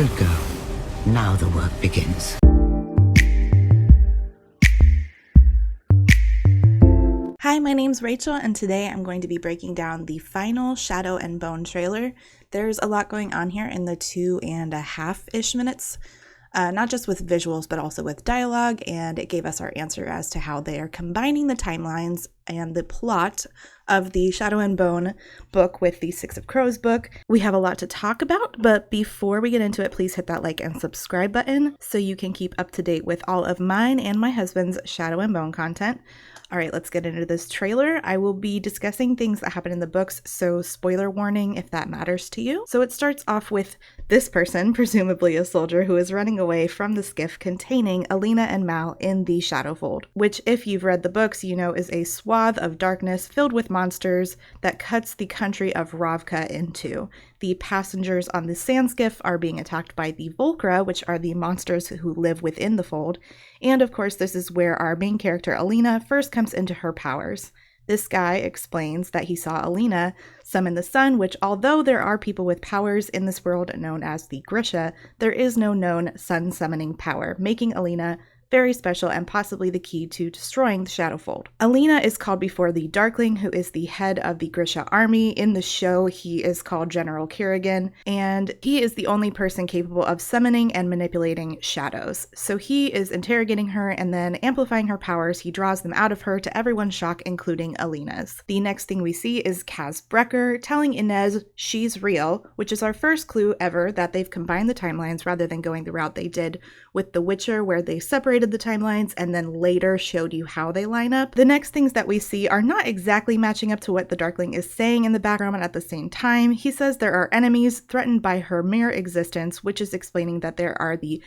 Good girl. Now the work begins. Hi, my name's Rachel, and today I'm going to be breaking down the final Shadow and Bone trailer. There's a lot going on here in the 2.5-ish minutes, not just with visuals, but also with dialogue, and it gave us our answer as to how they are combining the timelines and the plot of the Shadow and Bone book with the Six of Crows book. We have a lot to talk about, but before we get into it, please hit that like and subscribe button so you can keep up to date with all of mine and my husband's Shadow and Bone content. All right, let's get into this trailer. I will be discussing things that happen in the books, so spoiler warning if that matters to you. So it starts off with this person, presumably a soldier, who is running away from the skiff containing Alina and Mal in the Shadowfold, which, if you've read the books, you know is a swath of darkness filled with monsters that cuts the country of Ravka in two. The passengers on the sand skiff are being attacked by the Volcra, which are the monsters who live within the fold. And of course, this is where our main character, Alina, first comes into her powers. This guy explains that he saw Alina summon the sun, which, although there are people with powers in this world known as the Grisha, there is no known sun summoning power, making Alina very special and possibly the key to destroying the Shadowfold. Alina is called before the Darkling, who is the head of the Grisha army. In the show, he is called General Kerrigan, and he is the only person capable of summoning and manipulating shadows. So he is interrogating her and then amplifying her powers. He draws them out of her to everyone's shock, including Alina's. The next thing we see is Kaz Brekker telling Inez she's real, which is our first clue ever that they've combined the timelines rather than going the route they did with The Witcher, where they separated the timelines and then later showed you how they line up. The next things that we see are not exactly matching up to what the Darkling is saying in the background, and at the same time, he says there are enemies threatened by her mere existence, which is explaining that there are the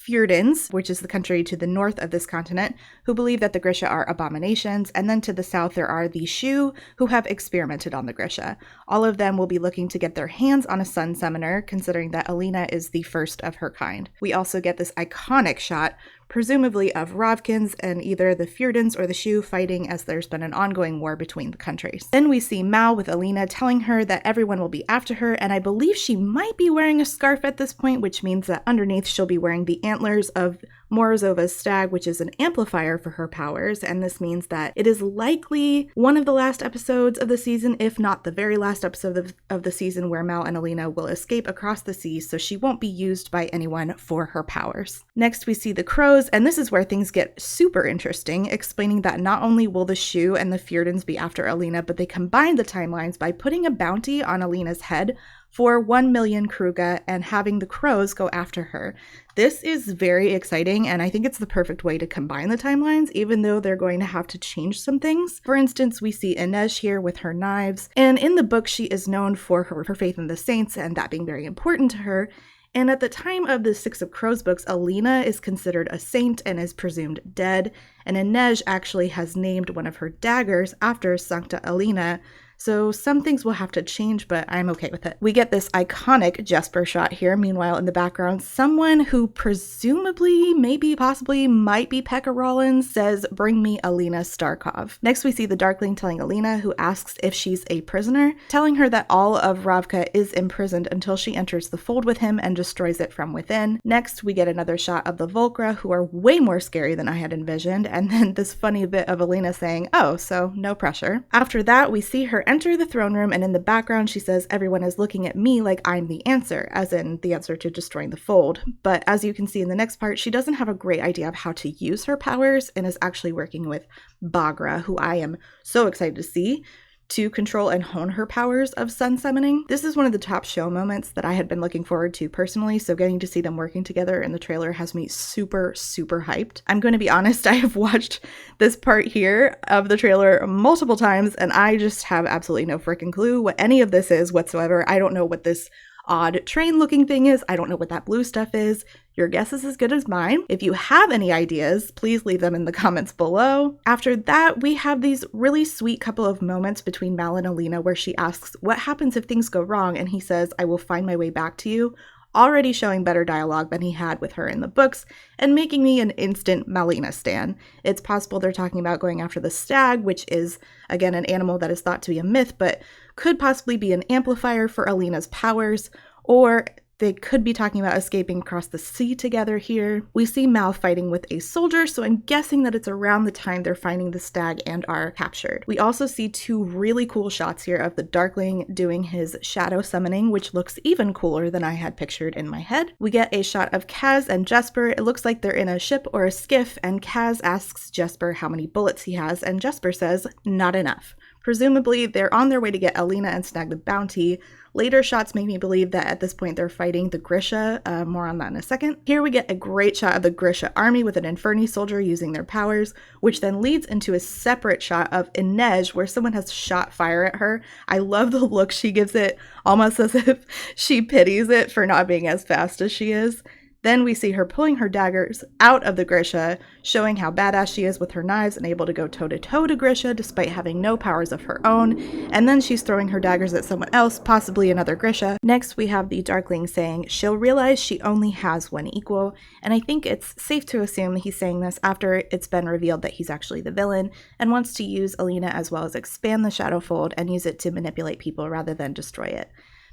Fjordans, which is the country to the north of this continent, who believe that the Grisha are abominations, and then to the south there are the Shu, who have experimented on the Grisha. All of them will be looking to get their hands on a sun summoner, considering that Alina is the first of her kind. We also get this iconic shot, presumably of Ravkins and either the Fjordans or the Shu fighting, as there's been an ongoing war between the countries. Then we see Mal with Alina telling her that everyone will be after her, and I believe she might be wearing a scarf at this point, which means that underneath she'll be wearing the antlers of Morozova's stag, which is an amplifier for her powers, and this means that it is likely one of the last episodes of the season, if not the very last episode of the season, where Mal and Alina will escape across the seas, so she won't be used by anyone for her powers. Next, we see the Crows, and this is where things get super interesting, explaining that not only will the Shu and the Fjordans be after Alina, but they combine the timelines by putting a bounty on Alina's head for 1 million Kruga and having the Crows go after her. This is very exciting, and I think it's the perfect way to combine the timelines, even though they're going to have to change some things. For instance, we see Inez here with her knives, and in the book she is known for her faith in the saints and that being very important to her. And at the time of the Six of Crows books, Alina is considered a saint and is presumed dead, and Inez actually has named one of her daggers after Sancta Alina. So some things will have to change, but I'm okay with it. We get this iconic Jesper shot here. Meanwhile, in the background, someone who presumably, maybe, possibly, might be Pekka Rollins says, "Bring me Alina Starkov." Next, we see the Darkling telling Alina, who asks if she's a prisoner, telling her that all of Ravka is imprisoned until she enters the fold with him and destroys it from within. Next, we get another shot of the Volcra, who are way more scary than I had envisioned, and then this funny bit of Alina saying, "Oh, so no pressure." After that, we see her enter the throne room, and in the background she says, "Everyone is looking at me like I'm the answer," as in the answer to destroying the fold. But as you can see in the next part, she doesn't have a great idea of how to use her powers and is actually working with Baghra, who I am so excited to see, to control and hone her powers of sun summoning. This is one of the top show moments that I had been looking forward to personally, so getting to see them working together in the trailer has me super, super hyped. I'm going to be honest, I have watched this part here of the trailer multiple times, and I just have absolutely no freaking clue what any of this is whatsoever. I don't know what this odd train looking thing is. I don't know what that blue stuff is. Your guess is as good as mine. If you have any ideas, please leave them in the comments below. After that, we have these really sweet couple of moments between Mal and Alina where she asks, "What happens if things go wrong?" And he says, "I will find my way back to you." Already showing better dialogue than he had with her in the books and making me an instant Malina stan. It's possible they're talking about going after the stag, which is, again, an animal that is thought to be a myth, but could possibly be an amplifier for Alina's powers, or They could be talking about escaping across the sea together here. We see Mal fighting with a soldier, so I'm guessing that it's around the time they're finding the stag and are captured. We also see two really cool shots here of the Darkling doing his shadow summoning, which looks even cooler than I had pictured in my head. We get a shot of Kaz and Jesper. It looks like they're in a ship or a skiff, and Kaz asks Jesper how many bullets he has, and Jesper says, not enough. Presumably, they're on their way to get Alina and snag the bounty. Later shots make me believe that at this point they're fighting the Grisha. More on that in a second. Here we get a great shot of the Grisha army with an Inferni soldier using their powers, which then leads into a separate shot of Inej where someone has shot fire at her. I love the look she gives it, almost as if she pities it for not being as fast as she is. Then we see her pulling her daggers out of the Grisha, showing how badass she is with her knives and able to go toe-to-toe to Grisha despite having no powers of her own. And then she's throwing her daggers at someone else, possibly another Grisha. Next, we have the Darkling saying she'll realize she only has one equal, and I think it's safe to assume he's saying this after it's been revealed that he's actually the villain and wants to use Alina as well as expand the Shadowfold and use it to manipulate people rather than destroy it.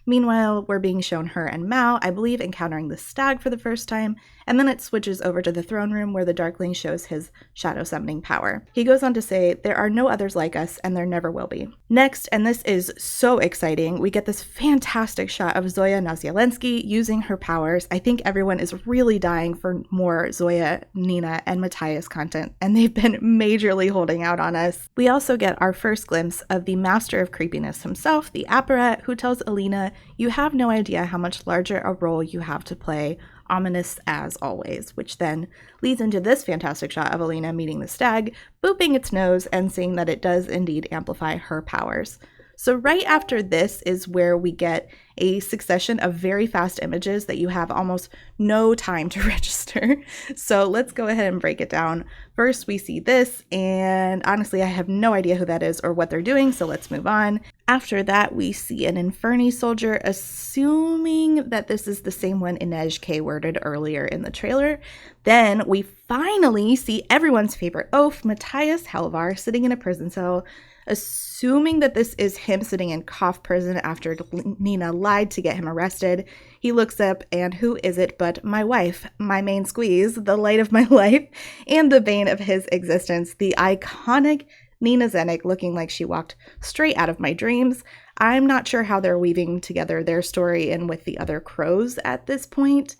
Meanwhile, we're being shown her and Mal, I believe, encountering the stag for the first time, and then it switches over to the throne room where the Darkling shows his shadow summoning power. He goes on to say, there are no others like us, and there never will be. Next, and this is so exciting, we get this fantastic shot of Zoya Nazialensky using her powers. I think everyone is really dying for more Zoya, Nina, and Matthias content, and they've been majorly holding out on us. We also get our first glimpse of the master of creepiness himself, the Apparat, who tells Alina, you have no idea how much larger a role you have to play, ominous as always, which then leads into this fantastic shot of Alina meeting the stag, booping its nose and seeing that it does indeed amplify her powers. So right after this is where we get a succession of very fast images that you have almost no time to register. So let's go ahead and break it down. First, we see this, and honestly, I have no idea who that is or what they're doing, so let's move on. After that, we see an Inferni soldier, assuming that this is the same one Inej K-worded earlier in the trailer. Then we finally see everyone's favorite oaf, Matthias Helvar, sitting in a prison cell, assuming that this is him sitting in Koff prison after Nina lied to get him arrested. He looks up, and who is it but my wife, my main squeeze, the light of my life, and the bane of his existence, the iconic Nina Zenik, looking like she walked straight out of my dreams. I'm not sure how they're weaving together their story in with the other crows at this point.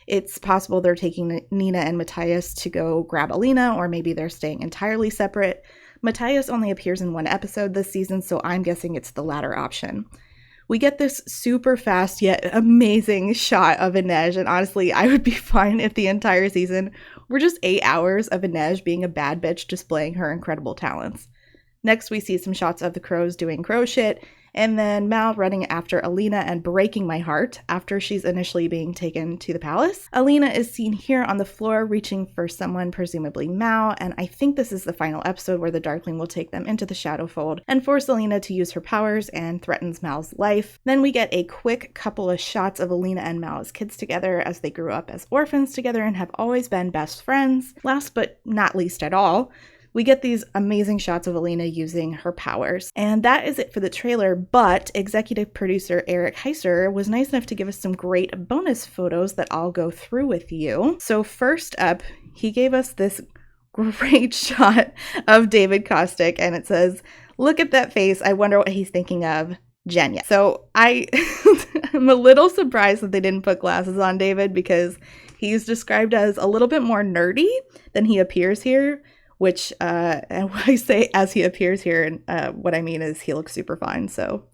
It's possible they're taking Nina and Matthias to go grab Alina, or maybe they're staying entirely separate. Matthias only appears in one episode this season, so I'm guessing it's the latter option. We get this super fast yet amazing shot of Inej, and honestly, I would be fine if the entire season were just 8 hours of Inej being a bad bitch displaying her incredible talents. Next, we see some shots of the crows doing crow shit, and then Mal running after Alina and breaking my heart after she's initially being taken to the palace. Alina is seen here on the floor reaching for someone, presumably Mal, and I think this is the final episode where the Darkling will take them into the Shadowfold and force Alina to use her powers and threatens Mal's life. Then we get a quick couple of shots of Alina and Mal as kids together as they grew up as orphans together and have always been best friends. Last but not least at all, we get these amazing shots of Alina using her powers. And that is it for the trailer, but executive producer Eric Heiser was nice enough to give us some great bonus photos that I'll go through with you. So first up, he gave us this great shot of David Kostick, and it says, "Look at that face, I wonder what he's thinking of. Jenya." So I'm a little surprised that they didn't put glasses on David, because he's described as a little bit more nerdy than he appears here. Which, and when I say as he appears here, what I mean is he looks super fine. So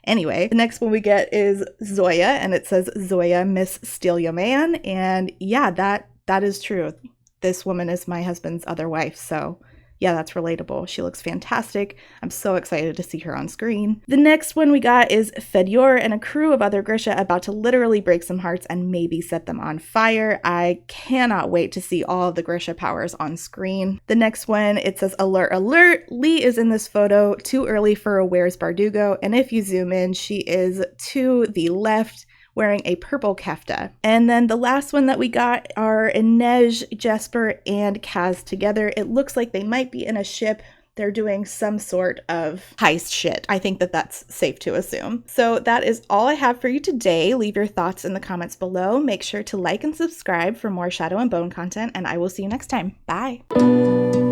anyway, the next one we get is Zoya, and it says Zoya, Miss Steal Your Man. And yeah, that is true. This woman is my husband's other wife. So yeah, that's relatable. She looks fantastic. I'm so excited to see her on screen. The next one we got is Fedyor and a crew of other Grisha about to literally break some hearts and maybe set them on fire. I cannot wait to see all of the Grisha powers on screen. The next one, it says alert, alert. Lee is in this photo, too early for a Where's Bardugo. And if you zoom in, she is to the left, wearing a purple kefta. And then the last one that we got are Inej, Jesper, and Kaz together. It looks like they might be in a ship. they're doing some sort of heist shit. I think that that's safe to assume. So that is all I have for you today. Leave your thoughts in the comments below. Make sure to like and subscribe for more Shadow and Bone content, and I will see you next time. Bye!